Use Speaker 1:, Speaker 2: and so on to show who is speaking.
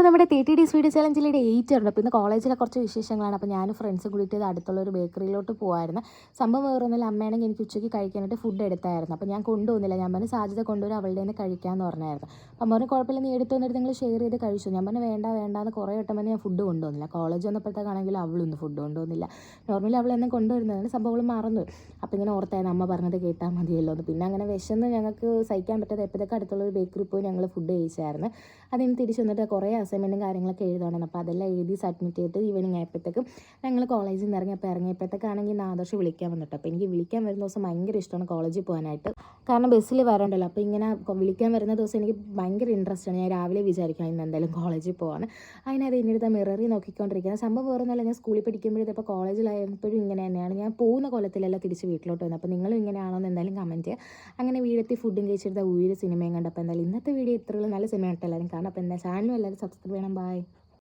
Speaker 1: നമ്മുടെ TTD sweet ചലഞ്ചിലൂടെ 8 ഉണ്ട്. അപ്പോൾ ഇന്ന് കോളേജിലെ കുറച്ച് വിശേഷങ്ങളാണ്. അപ്പോൾ ഞാനും ഫ്രണ്ട്സും കൂടിയിട്ട് അടുത്തുള്ള ഒരു ബേക്കറിയിലോട്ട് പോകുമായിരുന്നു. സംഭവം വേറൊന്നുമില്ല, അമ്മയാണെങ്കിൽ എനിക്ക് ഉച്ചയ്ക്ക് കഴിക്കാനായിട്ട് ഫുഡ് എടുത്തായിരുന്നു. അപ്പോൾ ഞാൻ കൊണ്ടുപോകുന്നില്ല, ഞാൻ പറഞ്ഞു സാധ്യത കൊണ്ടുവരും, അവളുടെ നിന്ന് കഴിക്കാമെന്ന് പറഞ്ഞായിരുന്നു. അപ്പോൾ അമ്മ പറഞ്ഞു കുഴപ്പമില്ല, നീ എടുത്തു വന്നിട്ട് നിങ്ങൾ ഷെയർ ചെയ്ത് കഴിച്ചു. ഞാൻ പറഞ്ഞു വേണ്ട വേണ്ടാന്ന് കുറേ വട്ടം പറഞ്ഞ് ഞാൻ ഫുഡ് കൊണ്ടുവന്നില്ല. കോളേജ് വന്നപ്പോഴത്തേക്കാണെങ്കിലും അവളൊന്നും ഫുഡ് കൊണ്ടുവന്നില്ല. നോർമലി അവൾ എന്നെ കൊണ്ടുവരുന്നതാണ്, സംഭവം അവൾ മറന്നു. അപ്പോൾ ഇങ്ങനെ ഓർത്തായിരുന്നു അമ്മ പറഞ്ഞത് കേട്ടാൽ മതിയല്ലോ എന്ന്. പിന്നെ അങ്ങനെ വിശന്ന് ഞങ്ങൾക്ക് സഹിക്കാൻ പറ്റാതെ എപ്പോഴത്തേക്ക് അടുത്തുള്ള ഒരു ബേക്കറി പോയി ഞങ്ങൾ ഫുഡ് കഴിച്ചായിരുന്നു. അതിന് തിരിച്ച് വന്നിട്ട് കുറേ അസൈൻമെൻറ്റും കാര്യങ്ങളൊക്കെ എഴുതണം. അപ്പോൾ അതെല്ലാം എഴുതി സബ്മിറ്റ് ചെയ്തിട്ട് ഈവനിങ് ആയപ്പോഴത്തേക്കും ഞങ്ങൾ കോളേജിൽ നിന്ന് ഇറങ്ങി. അപ്പോൾ ഇറങ്ങിയപ്പോഴത്തേക്കാണെങ്കിൽ നാദർശ് വിളിക്കാൻ വന്നിട്ട്, അപ്പോൾ എനിക്ക് വിളിക്കാൻ വരുന്ന ദിവസം ഭയങ്കര ഇഷ്ടമാണ് കോളേജിൽ പോകാനായിട്ട്. കാരണം ബസ്സിൽ വരണ്ടല്ലോ. അപ്പോൾ ഇങ്ങനെ വിളിക്കാൻ വരുന്ന ദിവസം എനിക്ക് ഭയങ്കര ഇൻട്രസ്റ്റാണ്. ഞാൻ രാവിലെ വിചാരിക്കണം ഇന്ന് എന്തായാലും കോളേജിൽ പോകാൻ. അതിനത് എൻ്റെ മിററിൽ നോക്കിക്കൊണ്ടിരിക്കുന്നത്. സംഭവം വേറൊന്നുമല്ല, ഞാൻ സ്കൂളിൽ പഠിക്കുമ്പോഴത്തെ ഇപ്പോൾ കോളേജിലായപ്പോഴും ഇങ്ങനെ തന്നെയാണ്. ഞാൻ പോകുന്ന കൊല്ലത്തിലല്ല തിരിച്ച് വീട്ടിലോട്ട് വന്നത്. അപ്പോൾ നിങ്ങളും ഇങ്ങനെയാണോ എന്ന് എന്തായാലും കമൻറ്റ് ചെയ്യുക. അങ്ങനെ വീടെത്തി ഫുഡും കഴിച്ചിട്ട് ഉയര് സിനിമയും കണ്ടപ്പോൾ എന്തായാലും ഇന്നത്തെ വീഡിയോ ഇത്രയുള്ള നല്ല സിനിമ ആയിട്ട് എല്ലാവരും കാണാം. അപ്പോൾ എന്താ ചാനലും എല്ലാവരും സബ്സ്ക്രൈബ് ചെയ്യണം. ബൈ.